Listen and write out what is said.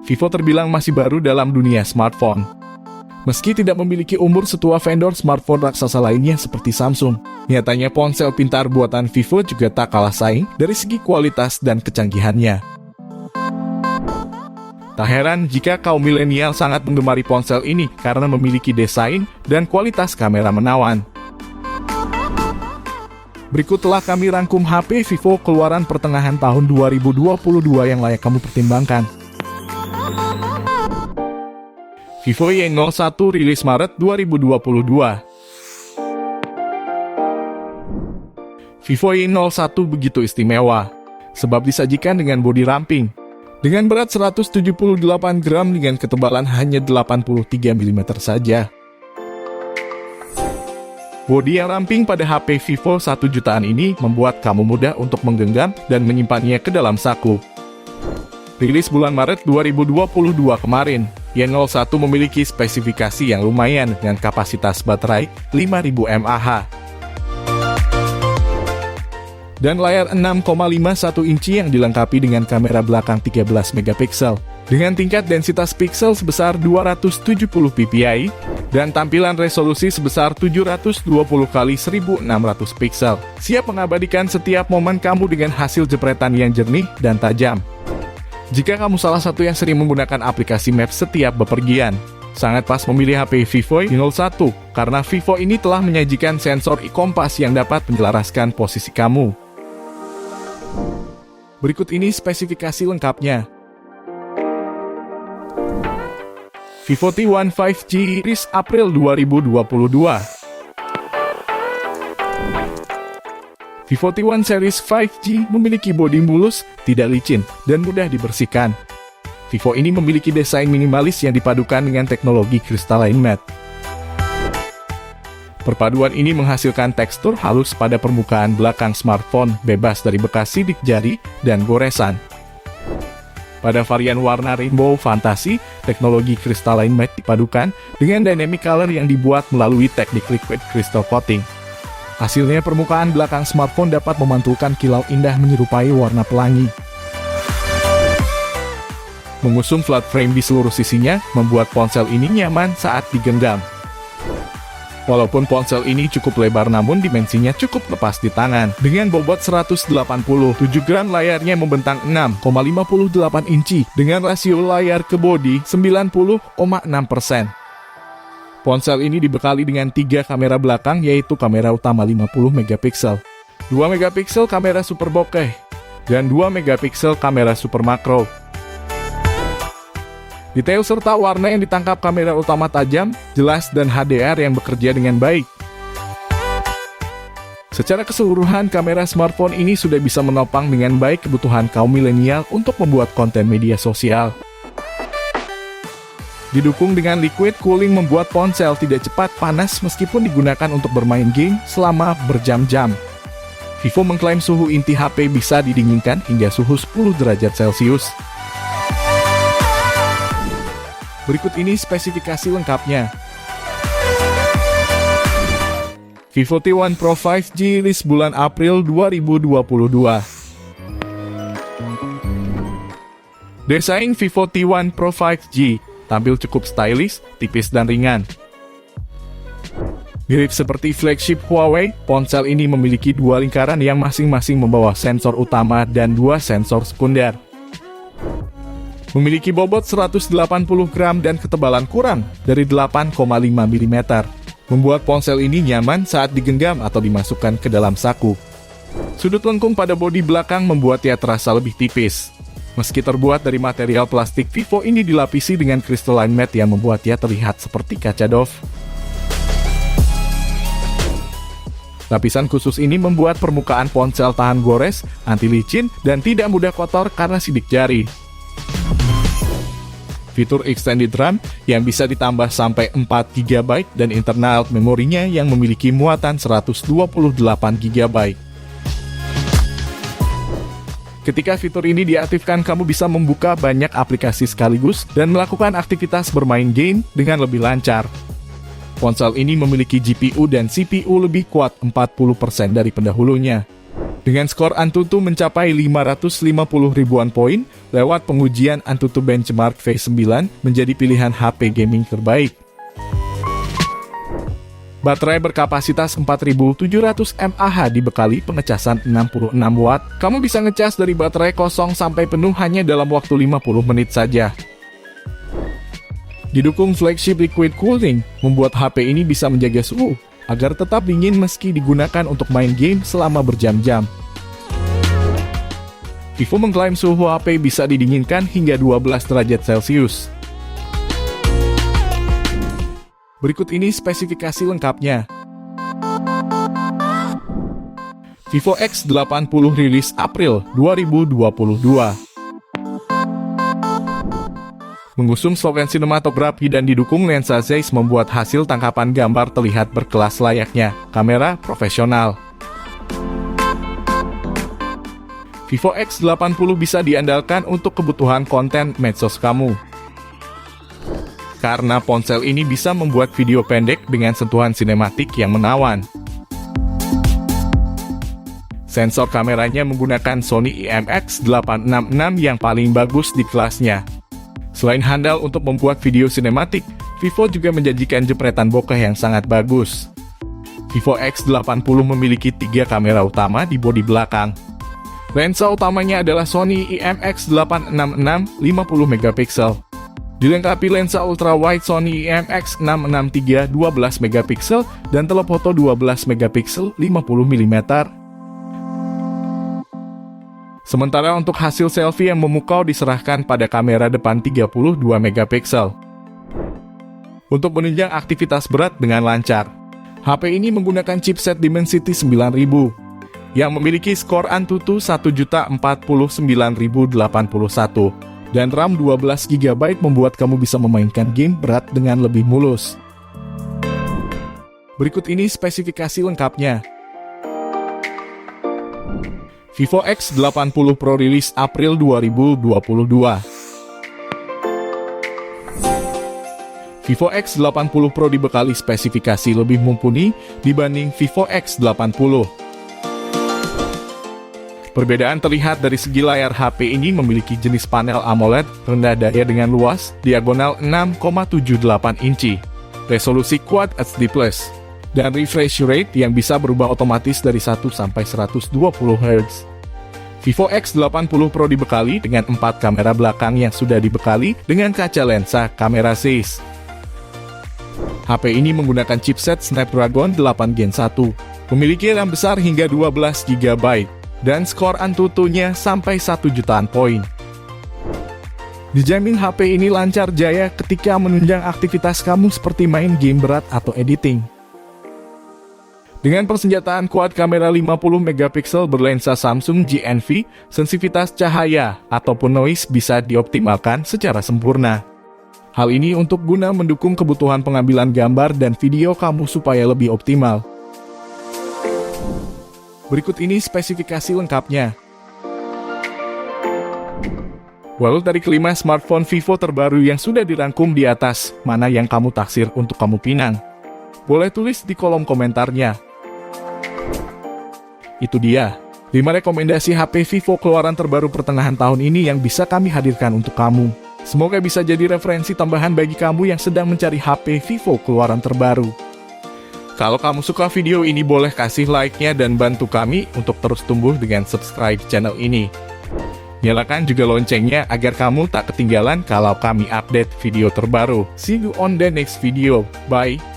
Vivo terbilang masih baru dalam dunia smartphone. Meski tidak memiliki umur setua vendor smartphone raksasa lainnya seperti Samsung, nyatanya ponsel pintar buatan Vivo juga tak kalah saing dari segi kualitas dan kecanggihannya. Tak heran jika kaum milenial sangat menggemari ponsel ini karena memiliki desain dan kualitas kamera menawan. Berikut telah kami rangkum HP Vivo keluaran pertengahan tahun 2022 yang layak kamu pertimbangkan. Vivo Y01 rilis Maret 2022. Vivo Y01 begitu istimewa, sebab disajikan dengan bodi ramping. Dengan berat 178 gram dengan ketebalan hanya 83 mm saja. Bodi yang ramping pada HP Vivo 1 jutaan ini membuat kamu mudah untuk menggenggam dan menyimpannya ke dalam saku. Rilis bulan Maret 2022 kemarin, Y01 memiliki spesifikasi yang lumayan dengan kapasitas baterai 5000 mAh. Dan layar 6,51 inci yang dilengkapi dengan kamera belakang 13 megapiksel dengan tingkat densitas piksel sebesar 270 ppi dan tampilan resolusi sebesar 720 x 1600 piksel. Siap mengabadikan setiap momen kamu dengan hasil jepretan yang jernih dan tajam. Jika kamu salah satu yang sering menggunakan aplikasi Maps setiap bepergian, sangat pas memilih HP Vivo Y01 karena Vivo ini telah menyajikan sensor e-kompas yang dapat menyelaraskan posisi kamu. Berikut ini spesifikasi lengkapnya. Vivo T1 5G rilis April 2022. Vivo T1 series 5G memiliki bodi mulus, tidak licin, dan mudah dibersihkan. Vivo ini memiliki desain minimalis yang dipadukan dengan teknologi crystalline matte. Perpaduan ini menghasilkan tekstur halus pada permukaan belakang smartphone, bebas dari bekas sidik jari dan goresan. Pada varian warna Rainbow Fantasy, teknologi crystalline matte dipadukan dengan dynamic color yang dibuat melalui teknik liquid crystal coating. Hasilnya permukaan belakang smartphone dapat memantulkan kilau indah menyerupai warna pelangi. Mengusung flat frame di seluruh sisinya, membuat ponsel ini nyaman saat digenggam. Walaupun ponsel ini cukup lebar namun dimensinya cukup lepas di tangan. Dengan bobot 187 gram, layarnya membentang 6,58 inci dengan rasio layar ke bodi 90,6%. Ponsel ini dibekali dengan 3 kamera belakang, yaitu kamera utama 50 megapiksel, 2 megapiksel kamera super bokeh, dan 2 megapiksel kamera super makro. Detail serta warna yang ditangkap kamera utama tajam, jelas, dan HDR yang bekerja dengan baik. Secara keseluruhan, kamera smartphone ini sudah bisa menopang dengan baik kebutuhan kaum milenial untuk membuat konten media sosial. Didukung dengan liquid cooling membuat ponsel tidak cepat panas meskipun digunakan untuk bermain game selama berjam-jam. Vivo mengklaim suhu inti HP bisa didinginkan hingga suhu 10 derajat Celcius. Berikut ini spesifikasi lengkapnya. Vivo T1 Pro 5G rilis bulan April 2022. Desain Vivo T1 Pro 5G tampil cukup stylish, tipis, dan ringan. Mirip seperti flagship Huawei, ponsel ini memiliki 2 lingkaran yang masing-masing membawa sensor utama dan 2 sensor sekunder. Memiliki bobot 180 gram dan ketebalan kurang dari 8,5 mm, membuat ponsel ini nyaman saat digenggam atau dimasukkan ke dalam saku. Sudut lengkung pada bodi belakang membuatnya terasa lebih tipis. Meski terbuat dari material plastik, Vivo ini dilapisi dengan crystalline matte yang membuatnya terlihat seperti kaca doff. Lapisan khusus ini membuat permukaan ponsel tahan gores, anti licin, dan tidak mudah kotor karena sidik jari. Fitur extended RAM yang bisa ditambah sampai 4 GB dan internal memorinya yang memiliki muatan 128 GB. Ketika fitur ini diaktifkan, kamu bisa membuka banyak aplikasi sekaligus dan melakukan aktivitas bermain game dengan lebih lancar. Ponsel ini memiliki GPU dan CPU lebih kuat 40% dari pendahulunya. Dengan skor Antutu mencapai 550 ribuan poin lewat pengujian Antutu Benchmark V9 menjadi pilihan HP gaming terbaik. Baterai berkapasitas 4700 mAh dibekali pengecasan 66 watt. Kamu bisa ngecas dari baterai kosong sampai penuh hanya dalam waktu 50 menit saja. Didukung flagship liquid cooling, membuat HP ini bisa menjaga suhu agar tetap dingin meski digunakan untuk main game selama berjam-jam. Vivo mengklaim suhu HP bisa didinginkan hingga 12 derajat Celcius. Berikut ini spesifikasi lengkapnya. Vivo X80 rilis April 2022. Mengusung slogan sinematografi dan didukung lensa Zeiss membuat hasil tangkapan gambar terlihat berkelas layaknya kamera profesional. Vivo X80 bisa diandalkan untuk kebutuhan konten medsos kamu. Karena ponsel ini bisa membuat video pendek dengan sentuhan sinematik yang menawan. Sensor kameranya menggunakan Sony IMX866 yang paling bagus di kelasnya. Selain handal untuk membuat video sinematik, Vivo juga menjanjikan jepretan bokeh yang sangat bagus. Vivo X80 memiliki 3 kamera utama di bodi belakang. Lensa utamanya adalah Sony IMX866 50 megapiksel. Dilengkapi lensa ultrawide Sony IMX663 12 megapiksel dan telefoto 12 megapiksel 50 mm. Sementara untuk hasil selfie yang memukau diserahkan pada kamera depan 32 megapiksel. Untuk menunjang aktivitas berat dengan lancar, HP ini menggunakan chipset Dimensity 9000 yang memiliki skor Antutu 1.049.081 dan RAM 12 GB membuat kamu bisa memainkan game berat dengan lebih mulus. Berikut ini spesifikasi lengkapnya. Vivo X80 Pro rilis April 2022. Vivo X80 Pro dibekali spesifikasi lebih mumpuni dibanding Vivo X80. Perbedaan terlihat dari segi layar HP ini memiliki jenis panel AMOLED rendah daya dengan luas diagonal 6,78 inci, resolusi Quad HD+, dan refresh rate yang bisa berubah otomatis dari 1 sampai 120 Hz. Vivo X80 Pro dibekali dengan 4 kamera belakang yang sudah dibekali dengan kaca lensa kamera Zeiss. HP ini menggunakan chipset Snapdragon 8 Gen 1, memiliki RAM besar hingga 12 GB, dan skor Antutunya sampai 1 jutaan poin. Dijamin HP ini lancar jaya ketika menunjang aktivitas kamu seperti main game berat atau editing. Dengan persenjataan quad kamera 50 megapiksel berlensa Samsung GNV, sensitivitas cahaya ataupun noise bisa dioptimalkan secara sempurna. Hal ini untuk guna mendukung kebutuhan pengambilan gambar dan video kamu supaya lebih optimal. Berikut ini spesifikasi lengkapnya. Walau dari kelima smartphone Vivo terbaru yang sudah dirangkum di atas, mana yang kamu taksir untuk kamu pinang? Boleh tulis di kolom komentarnya. Itu dia, 5 rekomendasi HP Vivo keluaran terbaru pertengahan tahun ini yang bisa kami hadirkan untuk kamu. Semoga bisa jadi referensi tambahan bagi kamu yang sedang mencari HP Vivo keluaran terbaru. Kalau kamu suka video ini boleh kasih like-nya dan bantu kami untuk terus tumbuh dengan subscribe channel ini. Nyalakan juga loncengnya agar kamu tak ketinggalan kalau kami update video terbaru. See you on the next video. Bye.